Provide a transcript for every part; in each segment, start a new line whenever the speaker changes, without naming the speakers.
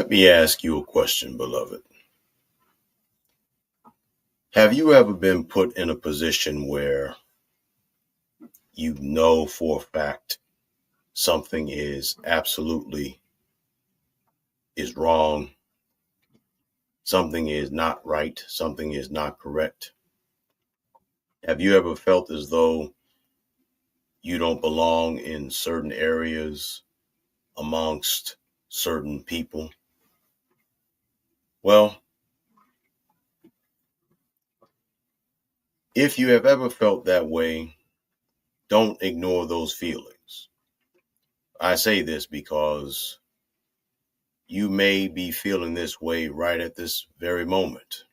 Let me ask you a question, beloved. Have you ever been put in a position where you know for a fact something is wrong, something is not right, something is not correct? Have you ever felt as though you don't belong in certain areas amongst certain people? Well, if you have ever felt that way, don't ignore those feelings. I say this because you may be feeling this way right at this very moment,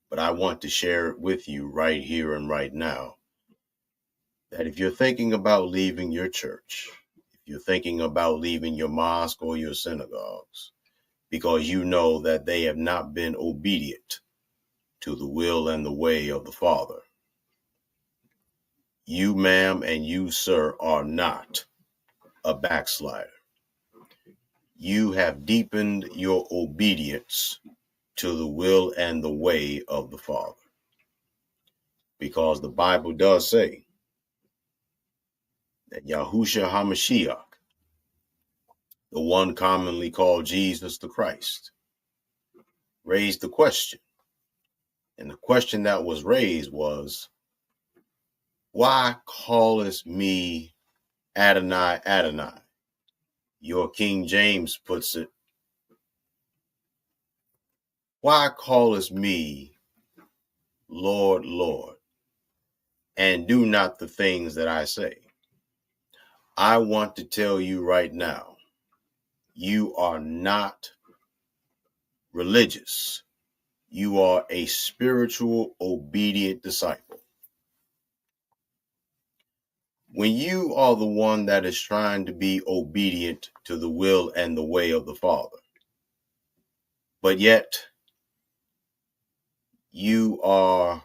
but I want to share it with you right here and right now, that if you're thinking about leaving your church, if you're thinking about leaving your mosque or your synagogues, because you know that they have not been obedient to the will and the way of the Father, you, ma'am, and you, sir, are not a backslider. You have deepened your obedience to the will and the way of the Father. Because the Bible does say that Yahushua HaMashiach, the one commonly called Jesus the Christ, raised the question. And the question that was raised was, why callest me Adonai, Adonai? Your King James puts it, why callest me Lord, Lord, and do not the things that I say? I want to tell you right now, you are not religious. You are a spiritual, obedient disciple. When you are the one that is trying to be obedient to the will and the way of the Father, but yet you are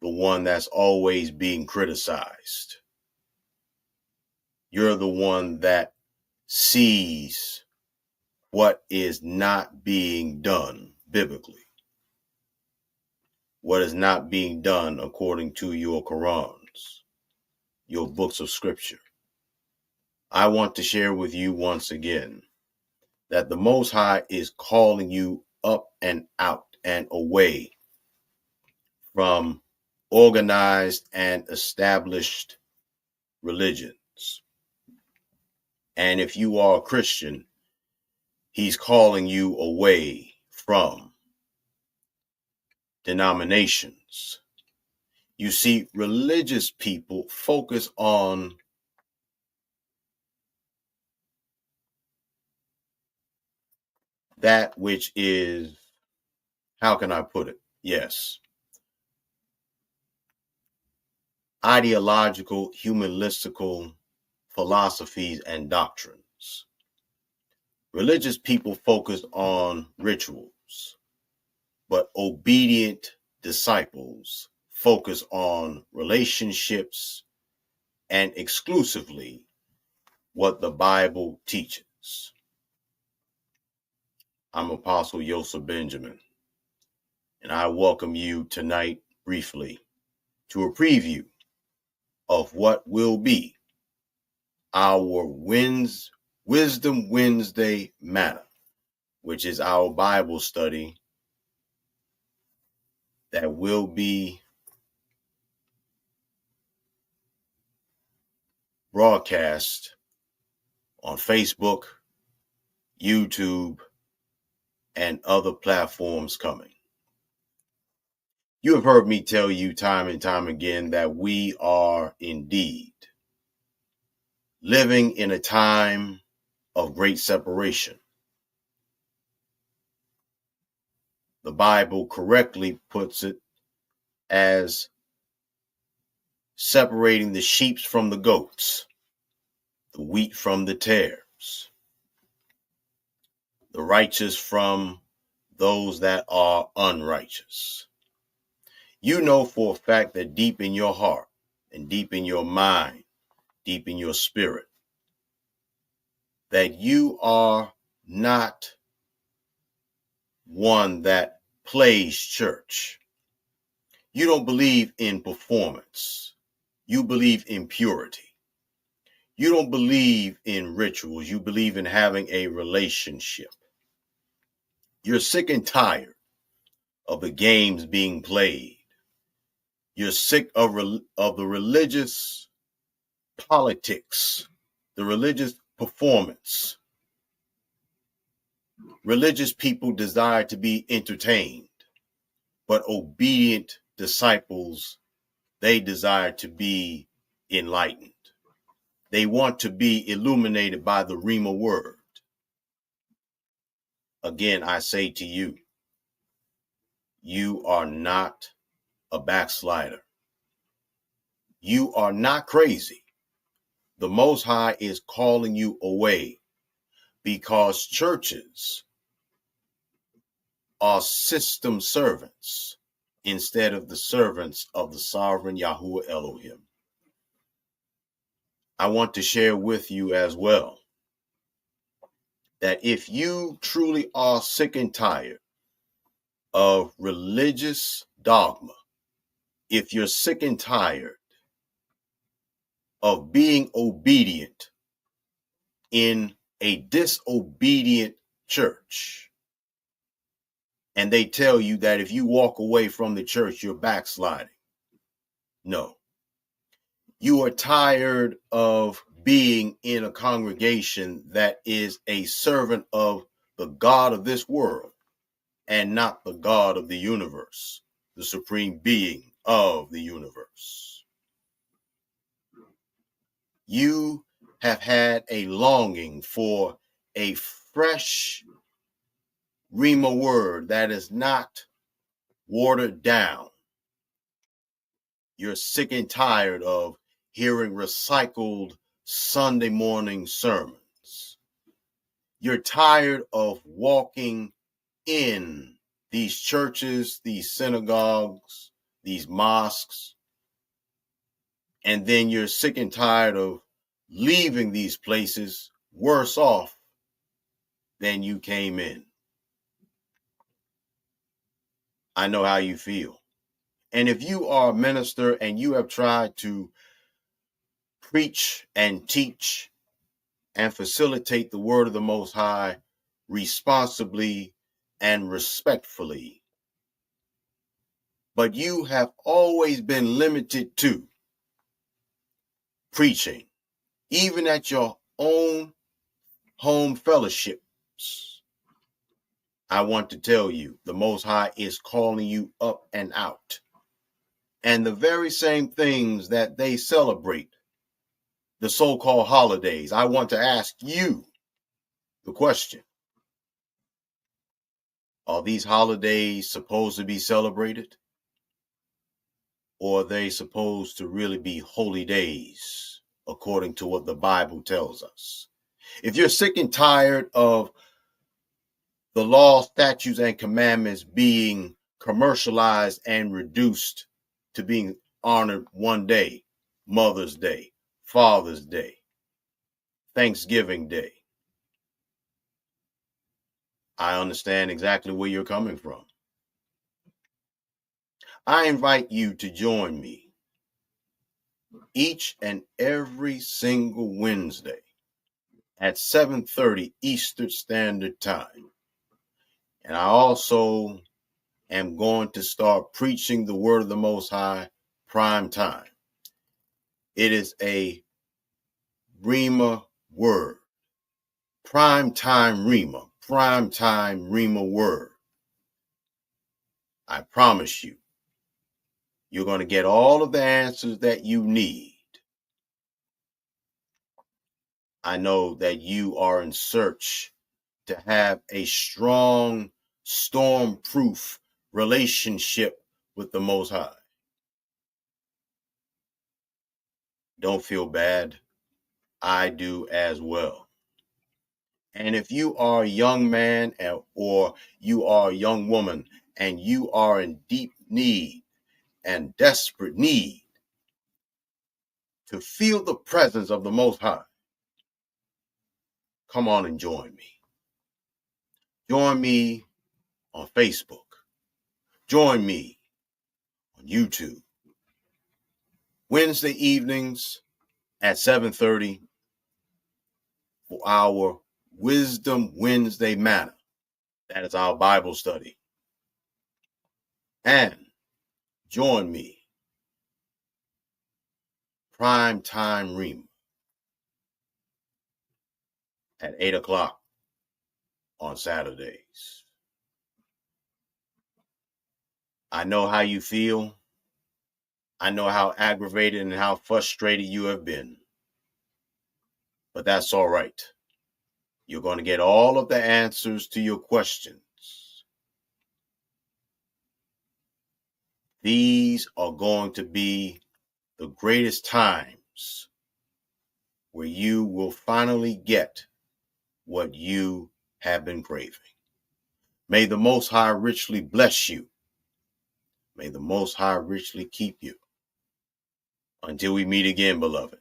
the one that's always being criticized. You're the one that sees what is not being done biblically, what is not being done according to your Qurans, your books of scripture. I want to share with you once again that the Most High is calling you up and out and away from organized and established religions. And if you are a Christian, he's calling you away from denominations. You see, religious people focus on that which is, how can I put it? Yes, ideological, humanistical philosophies and doctrines. Religious people focus on rituals, but obedient disciples focus on relationships and exclusively what the Bible teaches. I'm Apostle Yosef Benjamin, and I welcome you tonight briefly to a preview of what will be our Wisdom Wednesday Manna, which is our Bible study that will be broadcast on Facebook, YouTube, and other platforms coming. You have heard me tell you time and time again that we are indeed living in a time of great separation. The Bible correctly puts it as separating the sheep from the goats, the wheat from the tares, the righteous from those that are unrighteous. You know for a fact that deep in your heart and deep in your mind, deep in your spirit, that you are not one that plays church. You don't believe in performance. You believe in purity. You don't believe in rituals. You believe in having a relationship. You're sick and tired of the games being played. You're sick of the religious politics, the religious performance. Religious people desire to be entertained, but obedient disciples, they desire to be enlightened. They want to be illuminated by the Rhema word. Again, I say to you, you are not a backslider. You are not crazy. The Most High is calling you away because churches are system servants instead of the servants of the sovereign Yahuwah Elohim. I want to share with you as well that if you truly are sick and tired of religious dogma, if you're sick and tired of being obedient in a disobedient church, and they tell you that if you walk away from the church, you're backsliding. No. You are tired of being in a congregation that is a servant of the God of this world and not the God of the universe, the supreme being of the universe. You have had a longing for a fresh Rhema word that is not watered down. You're sick and tired of hearing recycled Sunday morning sermons. You're tired of walking in these churches, these synagogues, these mosques, and then you're sick and tired of leaving these places worse off than you came in. I know how you feel. And if you are a minister and you have tried to preach and teach and facilitate the word of the Most High responsibly and respectfully, but you have always been limited to preaching, even at your own home fellowships, I want to tell you, the Most High is calling you up and out. And the very same things that they celebrate, the so-called holidays, I want to ask you the question: are these holidays supposed to be celebrated? Or are they supposed to really be holy days, according to what the Bible tells us? If you're sick and tired of the law, statutes, and commandments being commercialized and reduced to being honored one day, Mother's Day, Father's Day, Thanksgiving Day, I understand exactly where you're coming from. I invite you to join me each and every single Wednesday at 7:30 Eastern Standard Time. And I also am going to start preaching the word of the Most High prime time. It is a Rhema word. Prime time Rhema word. I promise you, you're going to get all of the answers that you need. I know that you are in search to have a strong, storm-proof relationship with the Most High. Don't feel bad. I do as well. And if you are a young man or you are a young woman and you are in deep need and desperate need to feel the presence of the Most High, come on and join me. Join me on Facebook. Join me on YouTube. Wednesday evenings at 7:30 for our Wisdom Wednesday Manna. That is our Bible study. And join me, Prime Time Rima, at 8 o'clock on Saturdays. I know how you feel. I know how aggravated and how frustrated you have been. But that's all right. You're going to get all of the answers to your questions. These are going to be the greatest times where you will finally get what you have been craving. May the Most High richly bless you. May the Most High richly keep you. Until we meet again, beloved.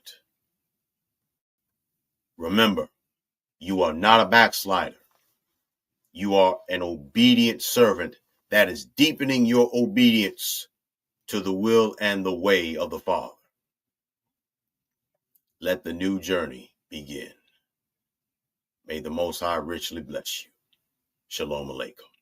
Remember, you are not a backslider. You are an obedient servant that is deepening your obedience to the will and the way of the Father. Let the new journey begin. May the Most High richly bless you. Shalom Aleichem.